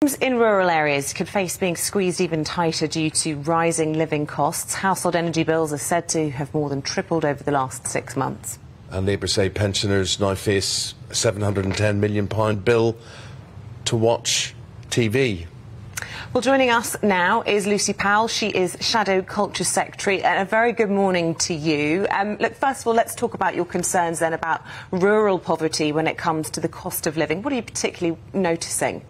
Homes in rural areas could face being squeezed even tighter due to rising living costs. Household energy bills are said to have more than tripled over the last 6 months. And neighbours say pensioners now face a £710 million bill to watch TV. Well, joining us now is Lucy Powell. She is Shadow Culture Secretary. And a very good morning to you. Look, first of all, let's talk about your concerns then about rural poverty when it comes to the cost of living. What are you particularly noticing?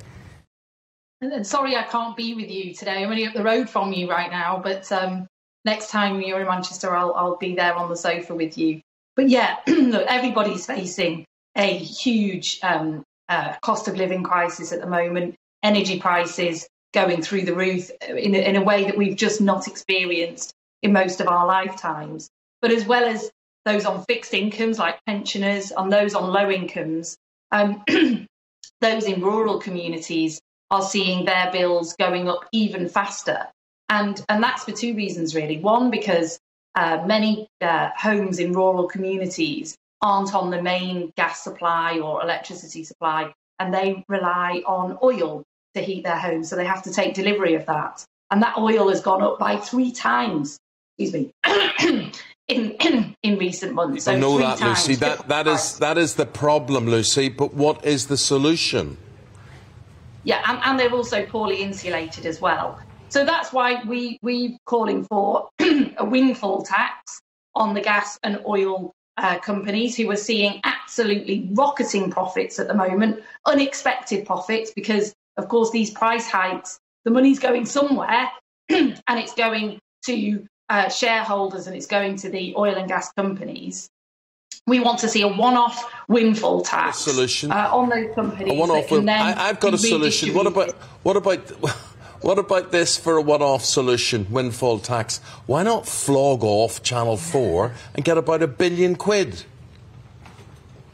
And sorry I can't be with you today. I'm only up the road from you right now, but next time you're in Manchester, I'll be there on the sofa with you. But yeah, look, everybody's facing a huge cost of living crisis at the moment. Energy prices going through the roof in a way that we've just not experienced in most of our lifetimes. But as well as those on fixed incomes like pensioners, on those on low incomes, those in rural communities are seeing their bills going up even faster. And that's for two reasons, really. One, because many homes in rural communities aren't on the main gas supply or electricity supply, and they rely on oil to heat their homes. So they have to take delivery of that. And that oil has gone up by 3 times, in recent months. I know that, Lucy. That is the problem, Lucy. But what is the solution? Yeah, and they're also poorly insulated as well. So that's why we're calling for a windfall tax on the gas and oil companies who are seeing absolutely rocketing profits at the moment, unexpected profits, because, of course, these price hikes, the money's going somewhere and it's going to shareholders and it's going to the oil and gas companies. We want to see a one-off windfall tax solution on those companies. I've got a solution. What about this for a one-off solution, windfall tax? Why not flog off Channel 4 and get about £1 billion?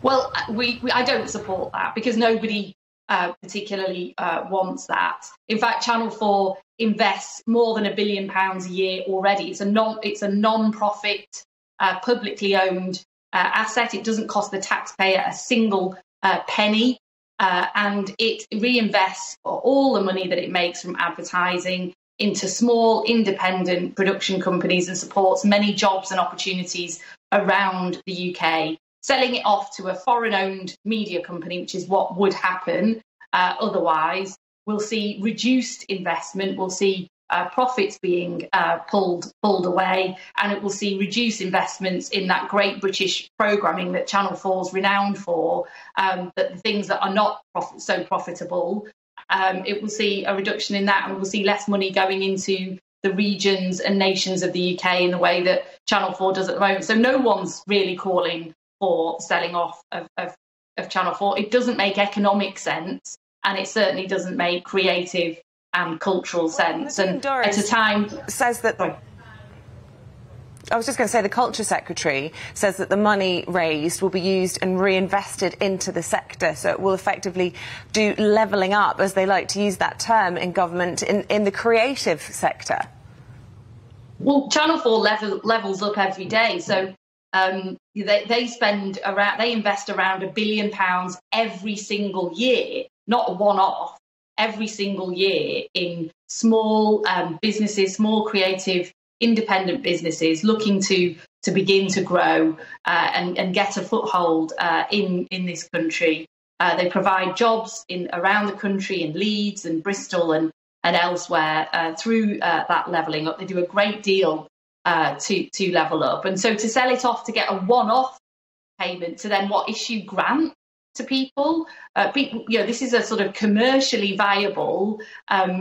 Well, I don't support that because nobody particularly wants that. In fact, Channel 4 invests more than £1 billion a year already. It's a non-profit, publicly owned asset. It doesn't cost the taxpayer a single penny, and it reinvests all the money that it makes from advertising into small independent production companies and supports many jobs and opportunities around the UK. Selling it off to a foreign-owned media company, which is what would happen otherwise, we'll see reduced investment, we'll see profits being pulled away, and it will see reduced investments in that great British programming that Channel 4 is renowned for, that the things that are not so profitable, it will see a reduction in that, and we'll see less money going into the regions and nations of the UK in the way that Channel 4 does at the moment. So no one's really calling for selling off of Channel 4. It doesn't make economic sense, and it certainly doesn't make creative and cultural sense. And at a time says that. Sorry. I was just going to say the Culture Secretary says that the money raised will be used and reinvested into the sector, so it will effectively do levelling up, as they like to use that term in government, in the creative sector. Well, Channel 4 levels up every day, so they invest around £1 billion every single year, not a one-off. Every single year in small businesses, small creative independent businesses looking to begin to grow and get a foothold in this country. They provide jobs around the country in Leeds and Bristol and elsewhere through that levelling up. They do a great deal to level up. And so to sell it off to get a one-off payment to then issue grants to people, this is a sort of commercially viable,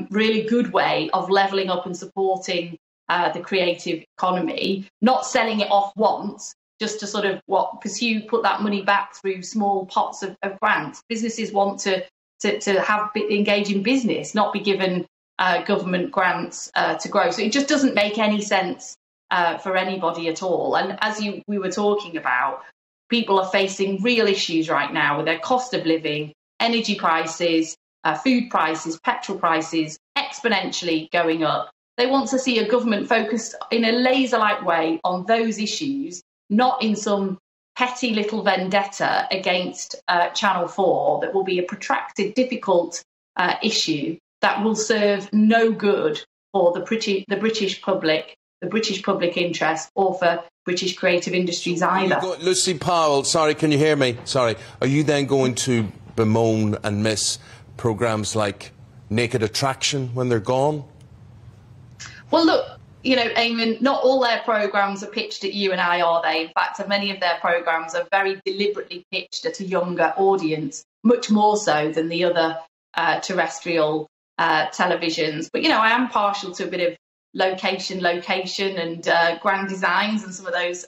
really good way of levelling up and supporting the creative economy, not selling it off once just to sort of pursue, put that money back through small pots of grants. Businesses want to engage in business, not be given government grants to grow. So it just doesn't make any sense for anybody at all. And as we were talking about, people are facing real issues right now with their cost of living, energy prices, food prices, petrol prices exponentially going up. They want to see a government focused in a laser-like way on those issues, not in some petty little vendetta against Channel 4 that will be a protracted, difficult issue that will serve no good for the British public, the British public interest, or for British creative industries either. Lucy Powell, sorry, can you hear me? Sorry. Are you then going to bemoan and miss programmes like Naked Attraction when they're gone? Well, look, you know, Eamonn, not all their programmes are pitched at you and I, are they? In fact, many of their programmes are very deliberately pitched at a younger audience, much more so than the other terrestrial televisions. But, you know, I am partial to a bit of location and grand designs and some of those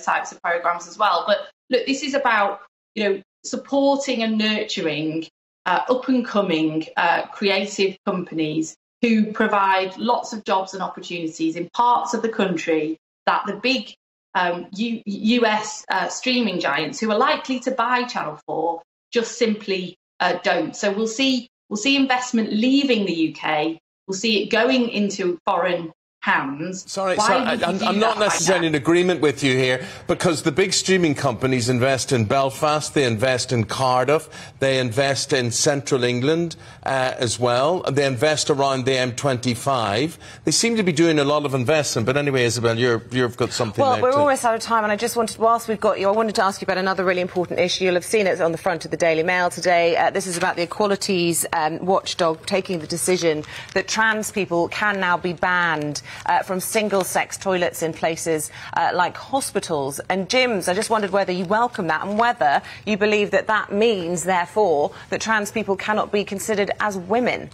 types of programmes as well. But look, this is about, you know, supporting and nurturing up and coming creative companies who provide lots of jobs and opportunities in parts of the country that the big US streaming giants, who are likely to buy Channel 4, just simply don't. So we'll see investment leaving the UK. We'll see it going into foreign hands. Sorry, I'm not necessarily in agreement with you here, because the big streaming companies invest in Belfast, they invest in Cardiff, they invest in central England as well, they invest around the M25. They seem to be doing a lot of investment. But anyway, Isabel, you've got something there. Well, we're almost out of time, and I just wanted, whilst we've got you, I wanted to ask you about another really important issue. You'll have seen it on the front of the Daily Mail today. This is about the Equalities Watchdog taking the decision that trans people can now be banned from single-sex toilets in places like hospitals and gyms. I just wondered whether you welcome that, and whether you believe that that means, therefore, that trans people cannot be considered as women.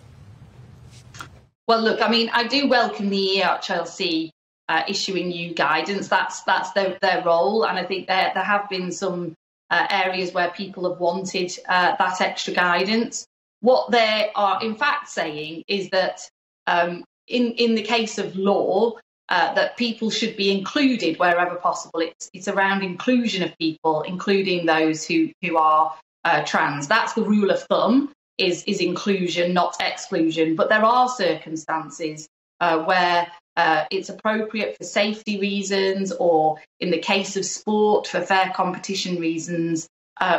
Well, look, I mean, I do welcome the EHLC issuing new guidance. That's their role, and I think there have been some areas where people have wanted that extra guidance. What they are, in fact, saying is that in the case of law, that people should be included wherever possible. It's around inclusion of people, including those who are trans. That's the rule of thumb, is inclusion, not exclusion. But there are circumstances where it's appropriate for safety reasons, or in the case of sport, for fair competition reasons,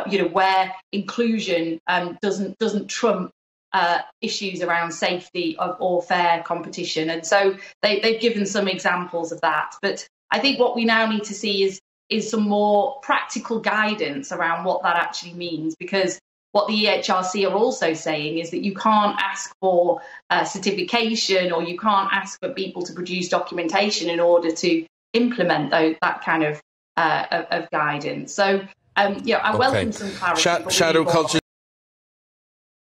you know, where inclusion doesn't trump issues around safety or fair competition. And so they've given some examples of that. But I think what we now need to see is some more practical guidance around what that actually means, because what the EHRC are also saying is that you can't ask for certification, or you can't ask for people to produce documentation in order to implement that kind of guidance. So, I welcome some clarity. Shadow Culture